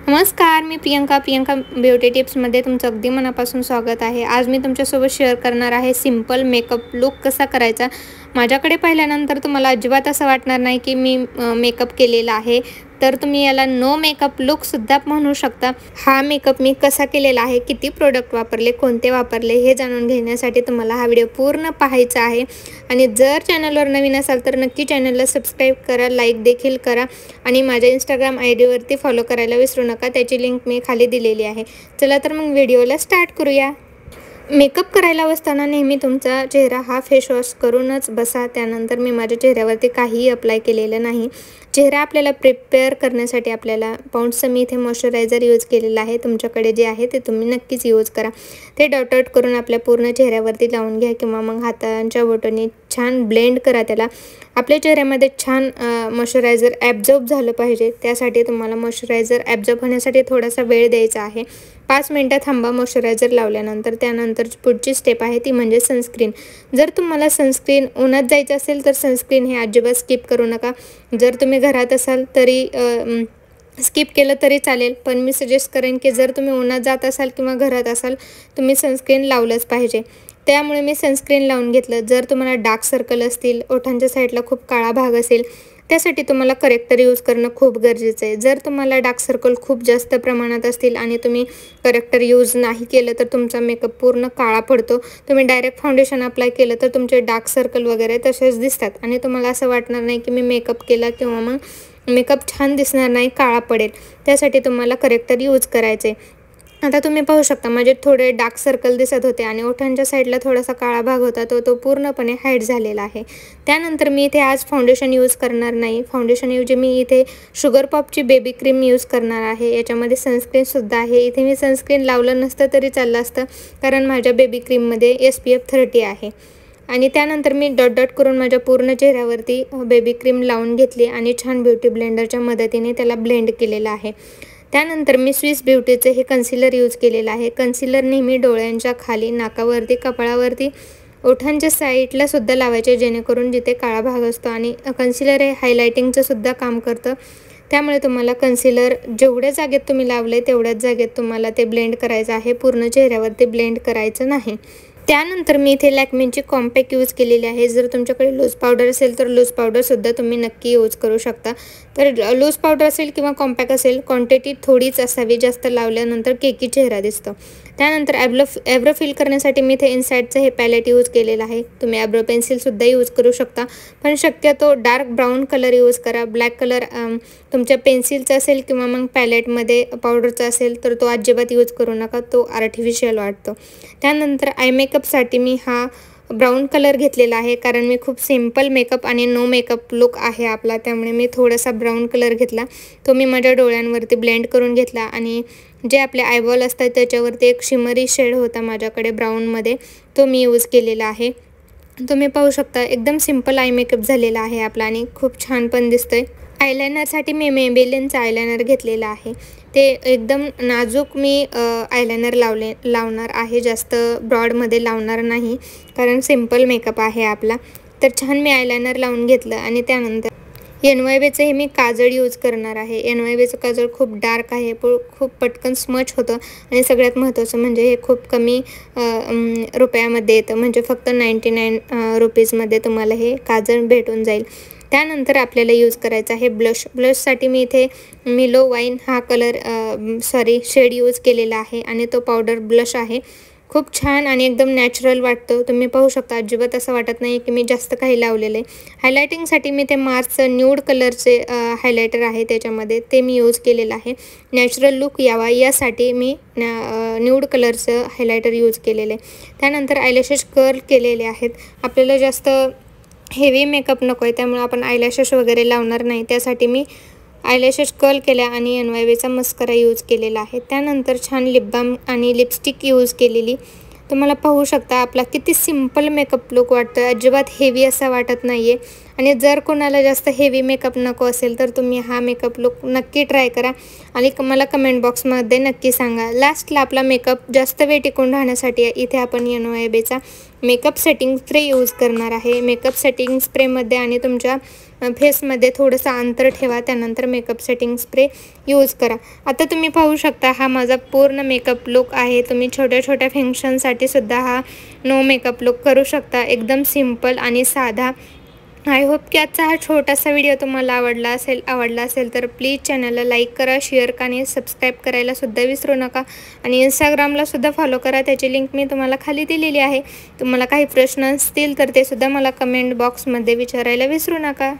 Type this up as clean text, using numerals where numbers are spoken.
नमस्कार, मी प्रियंका ब्युटी टिप्समध्ये तुमचं अगदी मनापासून स्वागत आहे। आज मी तुमच्यासोबत शेअर करणार आहे सिंपल मेकअप लुक कसा करायचा। माझ्याकडे पाहिल्यानंतर तुम्हाला अजिबात असं वाटणार नाही की मी मेकअप केलेला आहे, तर तुम्ही याला नो मेकअप लुकसुद्धा म्हणू शकता। हा मेकअप मी कसा केलेला आहे, किती प्रोडक्ट वापरले, कोणते वापरले हे जाणून घेण्यासाठी तुम्हाला हा व्हिडिओ पूर्ण पाहायचा आहे। आणि जर चॅनलवर नवीन असाल तर नक्की चॅनलला सबस्क्राईब करा, लाईक देखील करा आणि माझ्या इंस्टाग्राम आयडीवरती फॉलो करायला विसरू नका, त्याची लिंक मी खाली दिलेली आहे। चला तर मग व्हिडिओला स्टार्ट करूया। मेकअप करायला बसताना नेहमी तुमचा चेहरा हा फेस वॉश करूनच बसा। त्यानंतर मी माझ्या चेहऱ्यावरती काहीही अप्लाय केलेलं नाही। चेहरा आपल्याला प्रिपेअर करण्यासाठी आपल्याला पाऊंड्सचं मी इथे मॉइश्चरायझर यूज केलेलं आहे। तुमच्याकडे जे आहे ते तुम्ही नक्कीच यूज करा। ते डॉट डॉट करून आपल्या पूर्ण चेहऱ्यावरती लावून घ्या किंवा मग हातांच्या बोटांनी छान ब्लेंड करा त्याला। आपल्या चेहऱ्यामध्ये छान मॉइश्चरायझर ॲब्झॉर्ब झालं पाहिजे, त्यासाठी तुम्हाला मॉइश्चरायझर ॲब्झॉर्ब होण्यासाठी थोडासा वेळ द्यायचा आहे। 5 मिनटं थांबा मॉइश्चरायझर लावल्यानंतर। त्यानंतर पुढची स्टेप आहे ती म्हणजे सनस्क्रीन। जर तुम्हाला सनस्क्रीन उन्हात जायचं असेल तर सनस्क्रीन हे अजिबात स्किप करू नका। जर तुम्ही घरात असाल तरी स्किप केलं तरी चालेल, पण मी सजेस्ट करेन की जर तुम्ही उन्हात जात असाल किंवा घरात असाल तुम्ही सनस्क्रीन लावलंच पाहिजे। त्यामुळे मी सनस्क्रीन लावून घेतलं। जर तुम्हाला डार्क सर्कल असतील, ओठांच्या साईडला खूप काळा भाग असेल, त्यासाठी तुम्हाला करेक्टर यूज करणं खूप गरजेचं आहे। जर तुम्हाला डार्क सर्कल खूप जास्त प्रमाणात असतील आणि तुम्ही करेक्टर यूज नाही केलं तर तुमचा मेकअप पूर्ण काळा पडतो। तुम्ही डायरेक्ट फाउंडेशन अप्लाय केलं तर तुमचे डार्क सर्कल वगैरे तसेच दिसतात आणि तुम्हाला असं वाटणार नाही की मी मेकअप केला किंवा मग मेकअप छान दिसणार नाही, काळा पडेल। त्यासाठी तुम्हाला करेक्टर यूज करायचे। आता तुम्ही पाहू शकता माझे थोडे डार्क सर्कल दिसत होते आणि ओठांच्या साईडला थोडासा काळा भाग होता, तो पूर्णपणे हाईड झालेला आहे। त्यानंतर मी इथे आज फाउंडेशन यूज करणार नाही। फाउंडेशनऐवजी मी इथे शुगर पॉपची बेबी क्रीम यूज करणार आहे। याच्यामध्ये सनस्क्रीनसुद्धा आहे। इथे मी सनस्क्रीन लावलं नसतं तरी चाललं असतं, कारण माझ्या बेबी क्रीममध्ये SPF 30 आहे। आणि त्यानंतर मी डॉट डॉट करून माझ्या पूर्ण चेहऱ्यावरती बेबी क्रीम लावून घेतली आणि छान ब्युटी ब्लेंडरच्या मदतीने त्याला ब्लेंड केलेलं आहे। त्यानंतर मी स्विस ब्युटीचे हे कन्सिलर यूज केलेलं आहे। कन्सिलर नेहमी डोळ्यांच्या खाली, नाकावरती, कपाळावरती, ओठांच्या साईडला सुद्धा लावायचे, जेणेकरून जिथे काळा भाग असतो। आणि कन्सिलर हे हायलायटिंगचं सुद्धा काम करतं। त्यामुळे तुम्हाला कन्सिलर जेवढ्या जागेत तुम्ही लावले तेवढ्याच जागेत तुम्हाला ते ब्लेंड करायचं आहे, पूर्ण चेहऱ्यावरती ब्लेंड करायचं नाही। त्यानंतर मी इथे लॅक्मेची कॉम्पॅक्ट यूज केलेली आहे। जर तुमच्याकडे लूज पावडर असेल तर लूज पावडरसुद्धा तुम्ही नक्की यूज करू शकता। तर लूज पावडर असेल किंवा कॉम्पॅक्ट असेल, क्वांटिटी थोडीच असावी, जास्त लावल्यानंतर केकी चेहरा दिसतो। त्यानंतर ॲब्रो फिल करण्यासाठी मी इथे इनसाईडचं हे पॅलेट यूज केलेलं आहे। तुम्ही ॲब्रो पेन्सिलसुद्धा यूज करू शकता, पण शक्यतो डार्क ब्राऊन कलर यूज करा। ब्लॅक कलर तुमच्या पेन्सिलचा असेल किंवा मग पॅलेटमध्ये पावडरचा असेल तर तो अजिबात यूज करू नका, तो आर्टिफिशियल वाटतो। त्यानंतर आय मेकअपसाठी मी हा ब्राऊन कलर घेतलेला आहे, कारण मी खूप सिंपल मेकअप आणि नो मेकअप लुक आहे आपला, त्यामुळे मी थोडासा ब्राऊन कलर घेतला। तो मी माझ्या डोळ्यांवरती ब्लेंड करून घेतला आणि जे आपले आयबॉल असतात त्याच्यावरती एक शिमरी शेड होता माझ्याकडे ब्राऊनमध्ये, तो मी यूज केलेला आहे। तुम्ही पाहू शकता एकदम सिंपल आय मेकअप झालेला आहे आपला आणि खूप छान पण दिसतोय। आयलायनरसाठी मी मेबेलिनचा आयलायनर घेतलेला आहे। ते एकदम नाजूक मी आयलायनर लावणार आहे, जास्त ब्रॉडमध्ये लावणार नाही, कारण सिंपल मेकअप आहे आपला। तर छान मी आयलायनर लावून घेतलं आणि त्यानंतर NYBचं हे मी काजळ यूज करणार आहे। NYBचं काजळ खूप डार्क आहे, खूप पटकन स्मच होतं आणि सगळ्यात महत्त्वाचं म्हणजे हे खूप कमी रुपयामध्ये येतं, म्हणजे फक्त 99 रुपीजमध्ये तुम्हाला हे काजळ भेटून जाईल। त्यानंतर आपल्याला यूज करायचं आहे ब्लशसाठी मी इथे मिलो वाईन हा शेड यूज केलेला आहे आणि तो पावडर ब्लश आहे। खूप छान आणि एकदम नॅचरल वाटतो। तुम्ही पाहू शकता अजिबात असं वाटत नाही की मी जास्त काही लावलेलं आहे। हायलायटिंगसाठी मी ते मार्सचं न्यूड कलरचे हायलायटर आहे, त्याच्यामध्ये ते मी यूज केलेलं आहे। नॅचरल लुक यावा यासाठी मी न्यूड कलरचं हायलायटर यूज केलेलं आहे। त्यानंतर आयलॅशेस कर्ल केलेले आहेत। आपल्याला जास्त हेवी मेकअप नको आहे, त्यामुळे आपण आयलॅशेस वगैरे लावणार नाही, त्यासाठी मी आयलॅशेस कर्ल केल्या आणि NYBचा मस्करा यूज केलेला आहे। त्यानंतर छान लिप बाम आणि लिपस्टिक यूज केलेली। तुम्हाला पाहू शकता आपला किती सिंपल मेकअप लुक वाटतो आहे, अजिबात हेवी असा वाटत नाही आहे आणि जर कोणाला जास्त हेवी मेकअप नको असेल तर तुम्ही हा मेकअप लुक नक्की ट्राय करा आणि मला कमेंट बॉक्समध्ये नक्की सांगा. लास्टला आपला मेकअप जास्त वेळ टिकून राहण्यासाठी इथे आपण NYBचा मेकअप सेटिंग स्प्रे यूज करणार आहे. मेकअप सेटिंग स्प्रेमध्ये आणि तुमच्या फेसमध्ये थोडंसं अंतर ठेवा, त्यानंतर मेकअप सेटिंग स्प्रे यूज करा. आता तुम्ही पाहू शकता हा माझा पूर्ण मेकअप लुक आहे. तुम्ही छोट्या छोट्या फंक्शनसाठी सुद्धा हा नो मेकअप लुक करू शकता, एकदम सिंपल आणि साधा. आय होप की आजचा हा छोटासा व्हिडिओ तुम्हाला आवडला असेल तर प्लीज चॅनलला लाईक करा, शेअर करा आणि सबस्क्राईब करायला सुद्धा विसरू नका. आणि इंस्टाग्रामला सुद्धा फॉलो करा, त्याची लिंक मी तुम्हाला खाली दिलेली आहे. तुम्हाला काही प्रश्न असतील तर ते सुद्धा मला कमेंट बॉक्समध्ये विचारायला विसरू नका.